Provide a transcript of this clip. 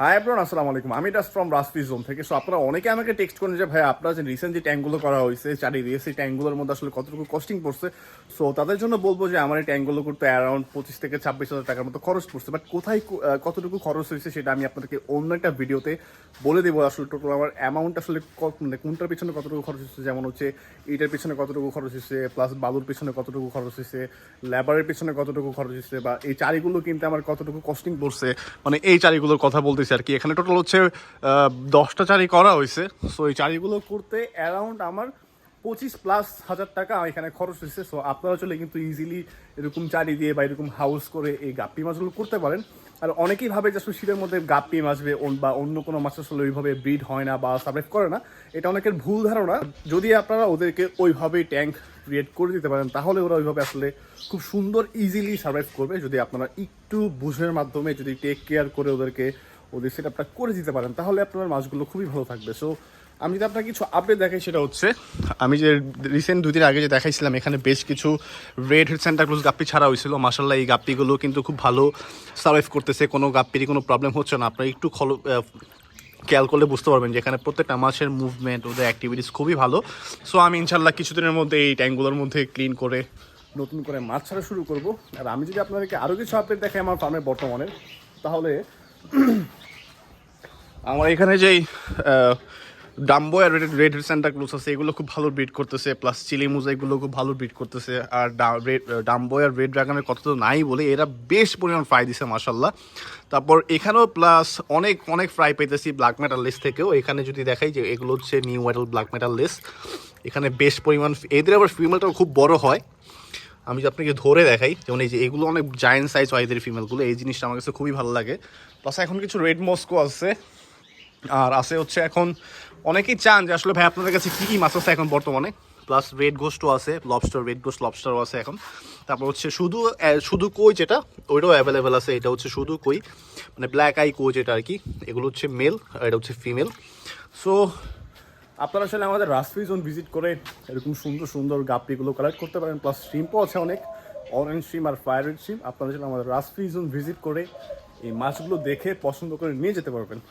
Hi everyone, আসসালামু আলাইকুম। আমি জাস্ট ফ্রম রাসফি জোন থেকে। সো আপনারা অনেকে আমাকে টেক্সট করেন যে ভাই আপনারা যে রিসেন্ট যে ট্যাঙ্কগুলো করা হয়েছে চারিদিকে, সেই ট্যাঙ্কগুলোর মধ্যে আসলে কতটুকু কস্টিং পড়ছে। সো তাদের জন্য বলবো যে আমার এই ট্যাঙ্কগুলো করতে অ্যারাউন্ড 25 থেকে 26 হাজার টাকার মতো খরচ পড়ছে। বাট কোথায় কতটুকু খরচ হয়েছে সেটা আমি আপনাদেরকে অন্য একটা ভিডিওতে বলে দেবো। আসলে টোটাল আমার অ্যামাউন্ট আসলে মানে কোনটার পিছনে কতটুকু খরচ হচ্ছে, যেমন হচ্ছে ইটের পিছনে কতটুকু খরচ হচ্ছে, প্লাস বালুর পিছনে কতটুকু খরচ হচ্ছে, লেবারের পিছনে কতটুকু খরচ হচ্ছে, বা এই চারিগুলো কিনতে আমার কতটুকু কস্টিং পড়ছে, মানে এই চারিগুলোর কথা বলতেছি আর কি। এখানে টোটাল হচ্ছে 10টা চারি করা হয়েছে। সো এই চারিগুলো করতে অ্যারাউন্ড আমার 25+ হাজার টাকা এখানে খরচ হয়েছে। সো আপনারা চলে কিন্তু ইজিলি এরকম চারি দিয়ে বা এরকম হাউস করে এই গাপ্পি মাছগুলো করতে পারেন। আর অনেকেই ভাবে যে আসলে শীতের মধ্যে গাপ্পি মাছবে বা অন্য কোনো মাছ আসলে ওইভাবে ব্রিড হয় না বা সার্ভাইভ করে না, এটা অনেকের ভুল ধারণা। যদি আপনারা ওদেরকে ওইভাবেই ট্যাঙ্ক ক্রিয়েট করে দিতে পারেন তাহলে ওরা ওইভাবে আসলে খুব সুন্দর ইজিলি সার্ভাইভ করবে। যদি আপনারা একটু বুঝের মাধ্যমে যদি টেক কেয়ার করে ওদের সেট আপটা করে দিতে পারেন তাহলে আপনার মাছগুলো খুবই ভালো থাকবে। সো আমি যদি আপনাকে কিছু আপডেট দেখাই, সেটা হচ্ছে আমি যে রিসেন্ট 2 দিন আগে যে দেখাইছিলাম এখানে বেশ কিছু রেড হেড সেন্টা ক্লোজ গাপ্পি ছাড়া হয়েছিল। মাশাআল্লাহ এই গাপ্পিগুলো কিন্তু খুব ভালো সার্ভাইভ করতেছে, কোনো গাপ্পিরই কোনো প্রবলেম হচ্ছে না। আপনারা একটু খেয়াল করলে বুঝতে পারবেন যে এখানে প্রত্যেকটা মাছের মুভমেন্ট, ওদের অ্যাক্টিভিটিস খুবই ভালো। সো আমি ইনশাল্লাহ কিছুদিনের মধ্যে এই ট্যাঙ্কগুলোর মধ্যে ক্লিন করে নতুন করে মাছ ছাড়া শুরু করব। আর আমি যদি আপনাদেরকে আরও কিছু আপডেট দেখাই আমার ফার্মের বর্তমানে, তাহলে আমার এখানে যেই ডাম্বো আর রেড সেন্টা ক্লুজ আছে এগুলো খুব ভালো ব্রিড করতেছে, প্লাস চিলি মুজাইগুলো খুব ভালো ব্রিড করতেছে। আর ডাম্বো আর রেড ড্রাগনের কথা তো নাই বলে, এরা বেশ পরিমাণ ফ্রাই দিছে মাশাল্লাহ। তারপর এখানেও প্লাস অনেক অনেক ফ্রাই পেতেছি ব্ল্যাক মেটাল লেস থেকেও। এখানে যদি দেখাই যে এগুলো হচ্ছে নিউ ওয়াইটাল ব্ল্যাক মেটাল লেস, এখানে বেশ পরিমাণ এদের আবার ফিমেলটাও খুব বড় হয়। আমি যদি আপনাকে ধরে দেখাই, যেমন এই যে এগুলো অনেক জায়েন্ট সাইজ হয় এদের ফিমেলগুলো, এই জিনিসটা আমার কাছে খুবই ভালো লাগে। প্লাস এখন কিছু রেড মস্কো আছে, আর আছে হচ্ছে এখন অনেকেই চান যে আসলে ভাই আপনাদের কাছে কী কী মাছ আছে এখন বর্তমানে। প্লাস রেড গোস্টও আছে, লবস্টার, রেড গোস্ট লবস্টারও আছে এখন। তারপর হচ্ছে শুধু কই, যেটা ওইটাও অ্যাভেলেবেল আছে। এটা হচ্ছে শুধু কই, মানে ব্ল্যাক আই কই যেটা আর কি। এগুলো হচ্ছে মেল আর এটা হচ্ছে ফিমেল। সো আপনারা আসলে আমাদের রাসফি জোন ভিজিট করে এরকম সুন্দর সুন্দর গাপ্পিগুলো কালেক্ট করতে পারেন। প্লাস শ্রিম্পও আছে অনেক, অরেঞ্জ শ্রিম আর ফায়ার রেড শ্রিম। আপনারা আসলে আমাদের রাসফি জোন ভিজিট করে এই মাছগুলো দেখে পছন্দ করে নিয়ে যেতে পারবেন।